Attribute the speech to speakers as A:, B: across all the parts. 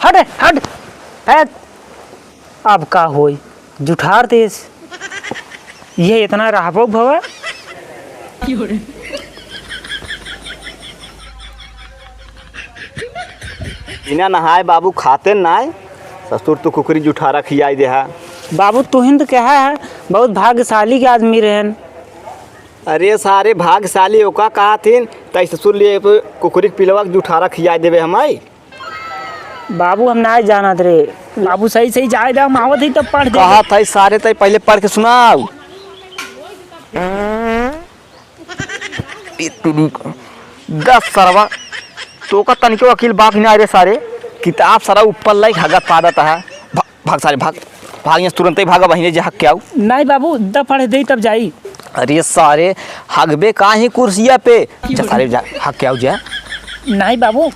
A: हट हट हट। अब का होई जुठार देश ये इतना रहबो भवा।
B: बिना नहाए बाबू खाते नाय। ससुर तो कुकरी जुठारा खियाई दे है।
A: बाबू तुहिन तो कहा है बहुत भाग्यशाली के आदमी रहन।
B: अरे सारे भाग्यशाली ओका कहा थीन तई ससुर लिए कुकरी पिलवा जुठारा खियाई देवे हमाई।
A: बाबू हम ना जानत रे। बाबू सही सही जाए दा मावत ही तब पढ़ दे।
B: कहा था सारे तई पहले पढ़ के सुनाओ। दस सरवा तो का तनिको अकील बाप ही ना रे सारे किताब सारा ऊपर लाई हगत पादत है। भाग सारे भाग भाग यहाँ तुरंत ही भागा बहिने जे हक के आओ।
A: नहीं बाबू द पढ़ दे तब जाई।
B: अरे सारे हगबे का ही कुर्सिया पे जा सारे जा हक के आओ जा।
A: नहीं बाबू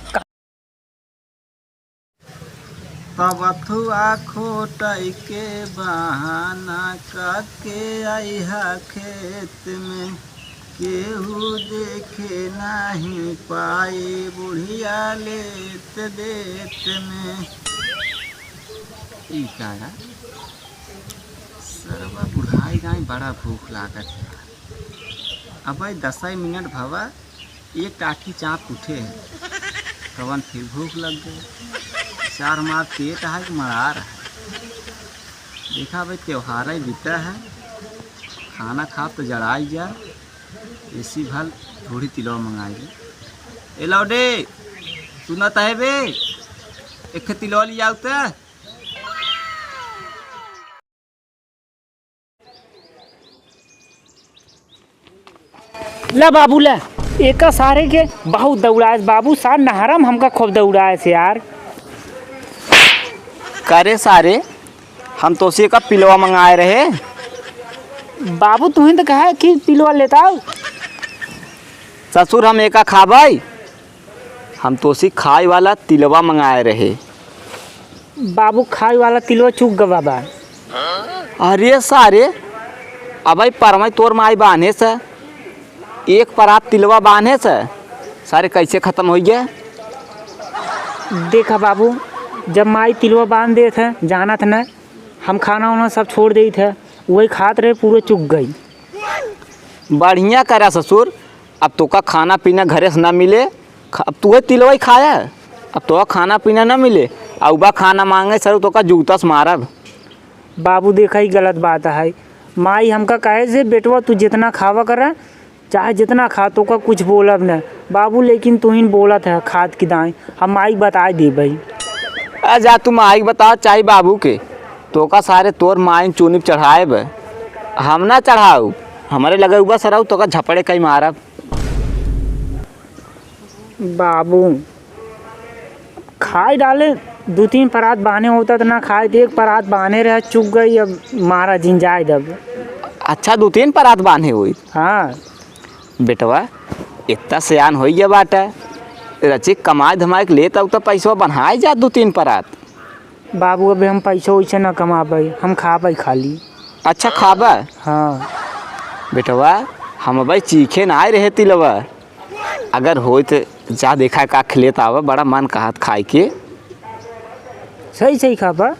C: पवथुआ खोटई के बहाना करके आई हा खेत में केहू देखे नहीं पाए बुढ़िया लेत देत में। ई कागा सरवा बुढ़ाई गाय बड़ा भूख लागत है। अब 10 मिनट भवा एक टाकी चाप उठे है कवन फिर भूख लग गई। चार मार पेट है कि मरा रहा है। देखा भाई त्योहार ही बीता है खाना खा तो जड़ाई जा ऐसी भल थोड़ी तिलवा मंगाई। ए लौडे सुनत है बे एक तिलवा लिया उते।
A: ला बाबू ला एक सारे के बहुत दौड़ाए बाबू सार नहरम हमका खूब दौड़ाए से यार।
B: करे सारे हम तो उसी का पिलवा मंगाए रहे।
A: बाबू तुहिन तो कहा कि पिलवा लेता आओ।
B: ससुर हम एका खाबाई हम तो उसी खाई वाला तिलवा मंगाए रहे।
A: बाबू खाई वाला तिलवा चूक गवा बा।
B: अरे सारे अब परमय तोर माई बांधे से एक परात तिलवा बांधे से सारे कैसे खत्म हो गया।
A: देखा बाबू जब माई तिलवा बांध दे थे जाना था न हम खाना वाना सब छोड़ दे थे वही खात रहे पूरे चुक गई।
B: बढ़िया करा ससुर अब तो का खाना पीना घरे से ना मिले अब तू तिलवा ही खाया अब तो खाना पीना ना मिले अब बा खाना मांगे सर तो का जूता से मारब।
A: बाबू देखा ही गलत बात है। माई हमका कहे से बेटवा तू जितना खावा कर चाहे जितना खा तो का कुछ बोलब न बाबू लेकिन तू ही बोला था खाद की दाएँ हम माई बता दे भाई।
B: जा तुम माई बताओ चाहे बाबू के तो का सारे तोर माइन चुनिप चढ़ाए हम ना चढ़ाऊ हमारे लगे हुआ सराऊ तो का झपड़े कहीं मारब।
A: बाबू खाए डाले 2-3 परात बहाने होता तो ना खाए तो एक परात बहाने रहे चुक गई अब मारा जिन जाए दब।
B: अच्छा 2-3 परात बांधे हुई।
A: हाँ
B: बेटवा इतना सियान हो गया बाटा रची कमाए धमाए लेता तो पैसा बनाए जा 2-3 परात।
A: बाबू अभी हम पैसा वैसे ना कमाबे हम खाबे खाली।
B: अच्छा खाबा।
A: हाँ
B: बेटवा हम भाई चीखे ना आए रहे तिलवा अगर हो तो जा देखा का खिलेता आवा बड़ा मन कहत खाए के।
A: सही सही खाबा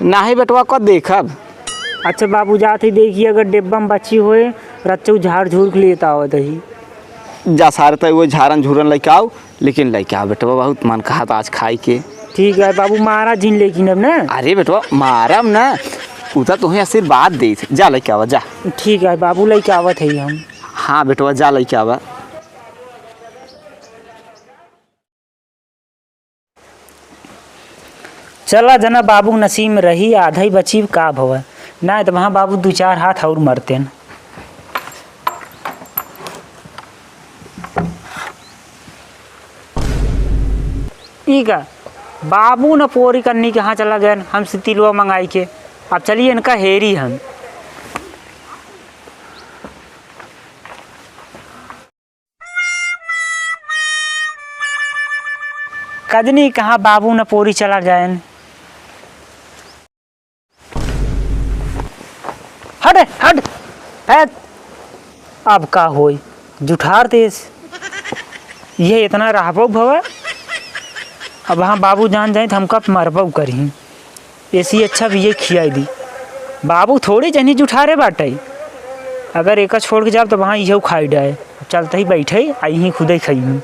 B: ना ही बेटवा को देखब।
A: अच्छा बाबू जाते देखिए अगर डिब्बा में बची होए रच्चू झाड़ झूर लेता हो दही
B: जा सारे तो वो झारन झूरन लेके आओ लेकिन लेके आओ बेटवा बहुत मन कहत आज खाए के।
A: ठीक है बाबू मारा जिन लेकिन अब ना।
B: अरे बेटवा मारम ना उता तुम्हें आशीर्वाद दे जा लेके आवा जा।
A: ठीक है बाबू लेके आवत है हम।
B: हाँ बेटवा जा लेके आवा।
A: चला जना बाबू नसीब में रही आधा ही बची का भवा ना तो वहाँ बाबू 2-4 हाथ और मरते न। ठीक है बाबू न पोरी करनी के हाँ चला गए हमसे तिलवा मंगाई के। अब चलिए इनका हेरी हम। कजनी कहाँ बाबू न पोरी चला गए। हट हट हट। अब का होई जुठार देश ये इतना रहबो भवा। अब वहाँ बाबू जान जाए तो हमका मरबऊ करी, ऐसी अच्छा भी ये खियाई दी। बाबू थोड़ी जनी जुठा रे बाटे, अगर एक छोड़ के जाओ तो वहाँ यही खाई डाए, चलते ही बैठे आई ही खुद ही खाई हूँ।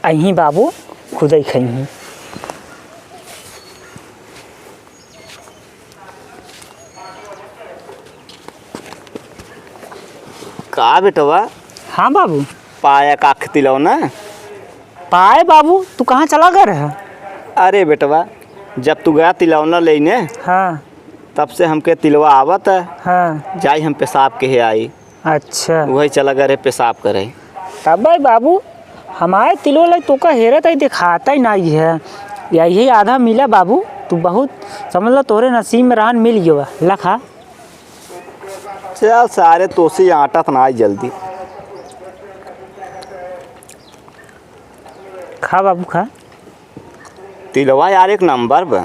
A: आई बाबू खुद ही खाई हूँ।
B: का बेटवा?
A: हाँ बाबू।
B: पाया का तिलौना?
A: पाए बाबू, तू कहाँ चला गया रहा?
B: अरे बेटवा, जब तू गया तिलौना लेने,
A: हाँ
B: तब से हमके तिलवा आवत है।
A: हाँ।
B: जाई हम पेशाब के आई।
A: अच्छा,
B: वही चला गए पेशाब करे।
A: तब भाई बाबू हमारे तिलो ला तो का हेरत ही दिखाता ही नहीं है, यही आधा मिला बाबू। तू बहुत समझ लो तोरे नसीब में रहन मिल गया लखा।
B: चल सारे तोसी आटा तना जल्दी
A: खा बाबू खा।
B: तिलवा यार एक नंबर बा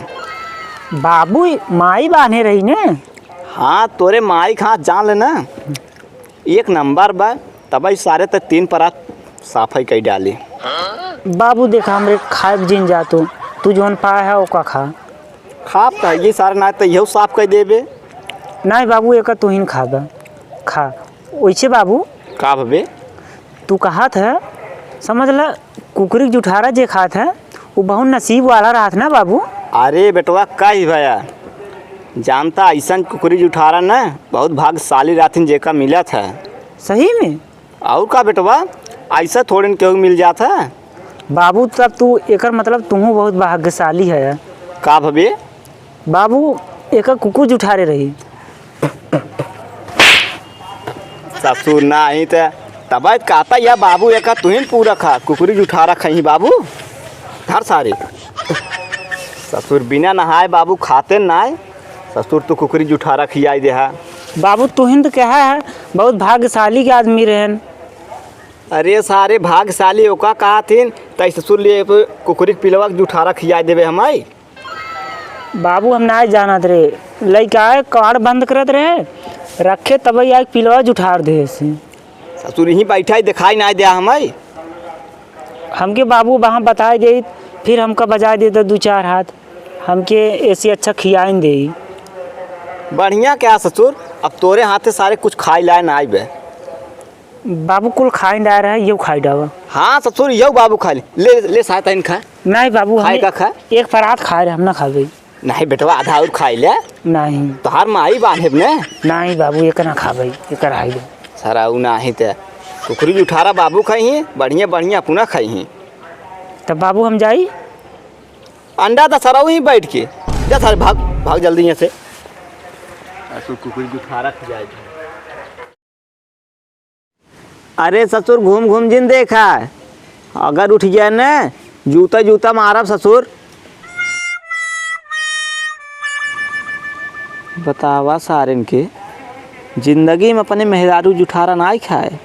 A: बाबू, माई बांधे रही ने।
B: हाँ तोरे माई खा जान लेना, एक नंबर बा। तब सारे तक 3 परात साफाई कर डाली।
A: बाबू देखा हमरे खाए जिन जा तू जोन पाया है ओका खा।
B: खाप तो ये सारे ना तो यही साफ कर देबे।
A: नहीं बाबू, एक तू ही खाबा खा। वैसे बाबू
B: का भबे?
A: तू कहा था समझ ला कुकरी जुठारा जे खात है वो बहुत नसीब वाला रहत ना बाबू।
B: अरे बेटवा का ही भैया जानता, ऐसा कुकरी जुठारा ना बहुत भाग्यशाली राथिन जेका मिला था।
A: सही में?
B: और का बेटवा, ऐसा थोड़े न केहू मिल जाता है
A: बाबू। तब तू एक मतलब तू बहुत भाग्यशाली है।
B: का भबे?
A: बाबू एक कुकुर जुठारे रही।
B: ससुर ना ही तो तब कहता या बाबू एक तुहिन पूरा खा कुकरी जुठारा खही बाबू धर सारे। ससुर बिना नहाए बाबू खाते ना। ससुर तो कुकरी जुठारा खियाई दे है।
A: बाबू तुहिन तो कहा है बहुत भाग्यशाली के आदमी रहन।
B: अरे सारे भाग्यशाली ओका कहा थीन तई ससुर लिए कुकरी पिलवा जुठारा खियाई देवे हमारी।
A: बाबू हम ना जानत रहे, लइका आए कवाड़ बंद करत रहे रखे तब आए पिलवा जुठार दे से।
B: ससुर यहीं बैठा ही दिखाई ना दिया हमारी।
A: हमके बाबू वहाँ बताए दे, फिर हमका बजा दे 2-4 हाथ, हमके ऐसे अच्छा खियाइन दे।
B: बढ़िया क्या ससुर, अब तोरे हाथ से सारे कुछ खाई लाए ना आए।
A: बाबू कुल खाई डाल रहा है, ये खाई डावा।
B: हाँ ससुर यो बाबू खा ले ले साथ इन खा।
A: नहीं बाबू,
B: खाए का खा?
A: एक परात खा रहे हम ना खा गई।
B: नहीं बेटवा आधा और खाई ले।
A: नहीं
B: तोहार माई बांधे ने।
A: नहीं बाबू, एक ना खा गई, एक रहा दो।
B: सारा उ नाही ते कुकरी जुठारा बाबू खाई बढ़िया बढ़िया पुना खाई।
A: तब बाबू हम जाई।
B: अंडा तो सराऊ ही बैठ के जा सारे भाग भाग जल्दी यहाँ से। कुकरी जुठारा खिलाए। अरे ससुर घूम घूम जिन देखा, अगर उठ गया न जूता जूता मारब ससुर। बतावा सारन के जिंदगी में अपने मेहरारू जुठारा ना खाए,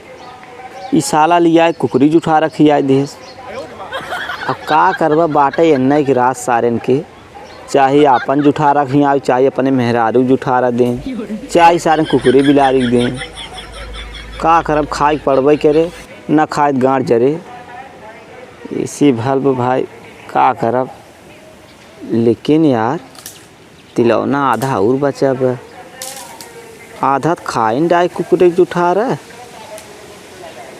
B: ई साला लिया कुकरी जुठारा खिया देस। अब का करबा बाटे एन्ना की रात सारन के, चाहे अपन जुठारा खियाओ चाहे अपने मेहरारू जुठारा दें चाहे सारे कुकरी बिलारी दें। का करब, खाए पड़बे करे न खाए गाँठ जरे। इसी भल भाई का करब। लेकिन यार तिलौना आधा और बचब, आधा खाइन डाय कुकरे जुठारा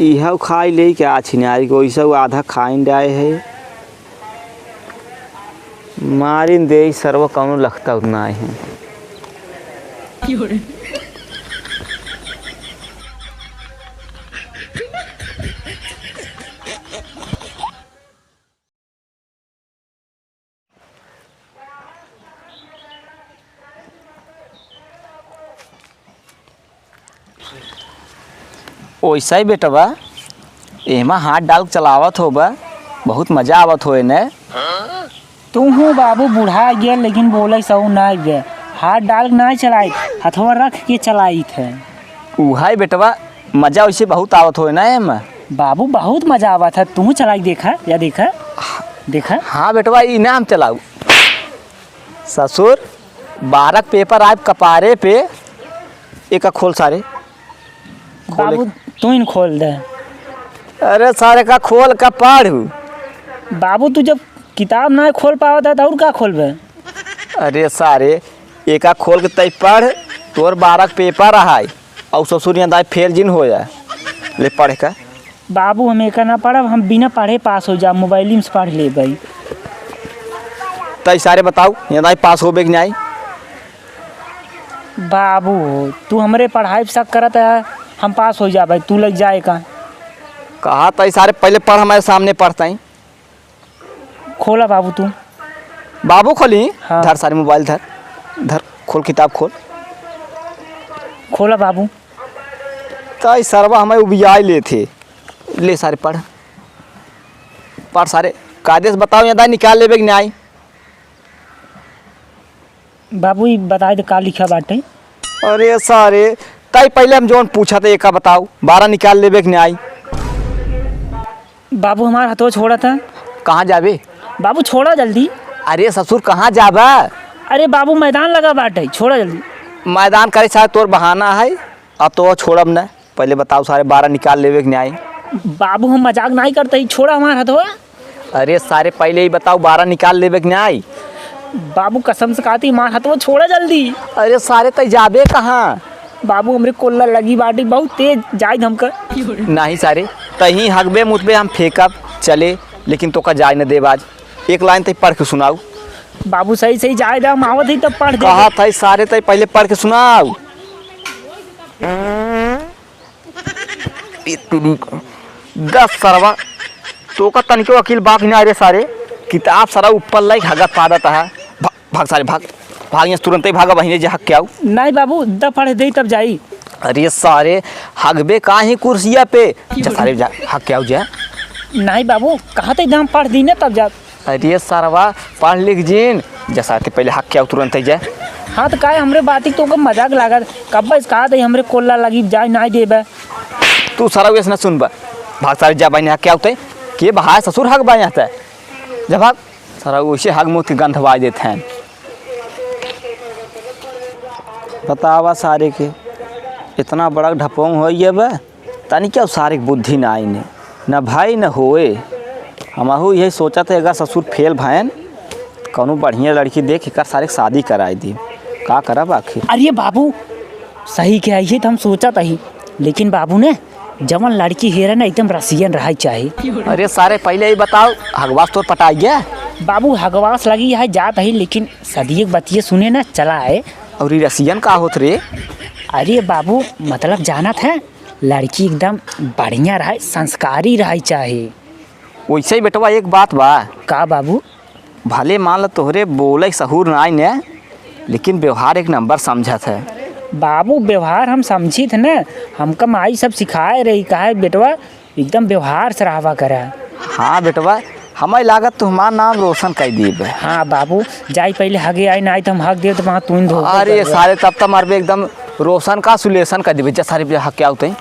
B: इह खाई ले क्या छिनारी को ऐसा आधा खाइन डाय है। मारिन दे सर्व कौन लगता उतना है। वैसा ही बेटवा एमा हाथ डाल चलावत हो बा, बहुत मजा आवत हो ने।
A: तू हूँ बाबू बूढ़ा गया लेकिन बोले सऊ ना गया, हाथ डाल ना चलाई, हथवा रख के चलाई थे।
B: उहा बेटवा मजा वैसे बहुत आवत हो ना एमा।
A: बाबू बहुत मजा आवा था, तू चलाई देखा या देखा देखा।
B: हाँ बेटवा इनाम चलाऊ। ससुर 12 पेपर आए कपारे पे, एक खोल सारे
A: बाबू तू ही खोल दे।
B: अरे सारे का खोल का पढ़।
A: बाबू तू जब किताब ना खोल पावत है तो और का खोलबे।
B: अरे सारे एका खोल के तय पढ़। तोर 12 पेपर है और ससुर यहाँ दाई फेल जिन हो जाए ले पढ़े का।
A: बाबू हम एक ना पढ़ब, हम बिना पढ़े पास हो जा, मोबाइल में से पढ़ ले भाई।
B: तय सारे बताओ यहाँ दाई पास हो कि नहीं।
A: बाबू तू हमरे पढ़ाई पे शक करत है, हम पास हो जा भाई, तू लग जाए का।
B: कहा तय सारे पहले पढ़ हमारे सामने पढ़ता ही।
A: खोला बाबू तू।
B: बाबू खोली।
A: हाँ।
B: धर सारे मोबाइल धर धर खोल किताब खोल।
A: खोला बाबू।
B: तय सरवा हमें उबियाई ले थे। ले सारे पढ़ पढ़ सारे कायदे से बताओ यहाँ दाई निकाल लेबे कि नहीं।
A: बाबू ये बता दे का लिखा बाटे।
B: अरे सारे तय पहले हम जोन पूछा था एक का बताओ 12 निकाल लेबे कि नहीं।
A: बाबू हमारा हाथों छोड़ा था।
B: कहाँ जाबे।
A: बाबू छोड़ा जल्दी।
B: अरे ससुर कहाँ जाबा।
A: अरे बाबू मैदान लगा बाटे, छोड़ा जल्दी।
B: मैदान करे सारे तोर बहाना है। अब तो छोड़ब न। पहले बताओ सारे 12 निकाल लेबे कि नहीं।
A: बाबू हम मजाक नहीं करते, छोड़ा हमारा हाथों।
B: अरे सारे पहले ही बताओ 12 निकाल लेबे कि नहीं।
A: बाबू कसम से कहती हमारा हाथों छोड़ा जल्दी।
B: अरे सारे तय जाबे कहाँ।
A: बाबू हमरे कोल्ला लगी बाटी बहुत तेज जाए हमका।
B: नहीं सारे तही हकबे मुतबे हम फेंकब चले, लेकिन तो का जाए न देब आज। एक लाइन तय पढ़ के सुनाओ।
A: बाबू सही सही जाए दे, हम आवत ही तब पढ़ दे।
B: कहा था सारे तय पहले पढ़ के सुनाओ। दस सरवा तो का तनिको अकील बाक नहीं। अरे सारे किताब सारा ऊपर लाइक हगत पादत है। भाग सारे भाग भाग यहाँ तुरंत ही भागा बहिने जे हक के आओ।
A: नहीं बाबू द पढ़ दे तब जाई।
B: अरे सारे हगबे कहाँ ही कुर्सिया पे जा सारे जा हक के आओ जा।
A: नहीं बाबू कहाँ तक हम पढ़ दी ना तब जा।
B: अरे सरवा पढ़ लिख जीन जैसा के पहले हक के आओ तुरंत ही जा।
A: हाँ तो काहे हमरे बाती तो मजाक लागत कब इस कहा थे हमरे कोल्ला लगी जाए नहीं देबे।
B: तू सारा वैसे न सुनबा। भाग सारे जा बहिने हक के आओ के बहा ससुर हक बा यहाँ जब भाग सारा वैसे हक मुँह के गंधवा देते हैं। बतावा सारे के इतना बड़ा ढपोंग हो बा तनी क्या सारे बुद्धि ना आई ने न भाई न होए। हमहू यही सोचा था अगर ससुर फेल भैन कौनो बढ़िया लड़की देख कर सारे शादी कराई दी। का करब आखिर।
A: अरे बाबू सही कह ये तो हम सोचा था ही, लेकिन बाबू ने जवन लड़की हेरा ना एकदम रसियन रहा चाहिए।
B: अरे सारे पहले ही बताओ हगवास तो पटाई गया।
A: बाबू हगवास लगी है जात है, लेकिन सदियक बतिये सुने ना चला है।
B: और ये रसियन का होत रे।
A: अरे बाबू मतलब जाना था लड़की एकदम बढ़िया रहा, संस्कारी रहा चाहिए।
B: वैसे ही बेटवा एक बात बा।
A: का बाबू।
B: भले मान लो तोहरे बोले सहूर ना आई ने, लेकिन व्यवहार एक नंबर समझत है।
A: बाबू व्यवहार हम समझी थे ना, हमका माई सब सिखाए रही कहा बेटवा एकदम व्यवहार से रहवा करा।
B: हाँ बेटवा हमारी लागत तो हमारा नाम रोशन कर दीब।
A: हाँ बाबू जाई पहले हगे आई ना आई तो हम हक दे तो वहाँ तू।
B: अरे सारे तब तक मारबे एकदम रोशन का सुलेशन कर दीबे। जा सारे हक के आते हैं।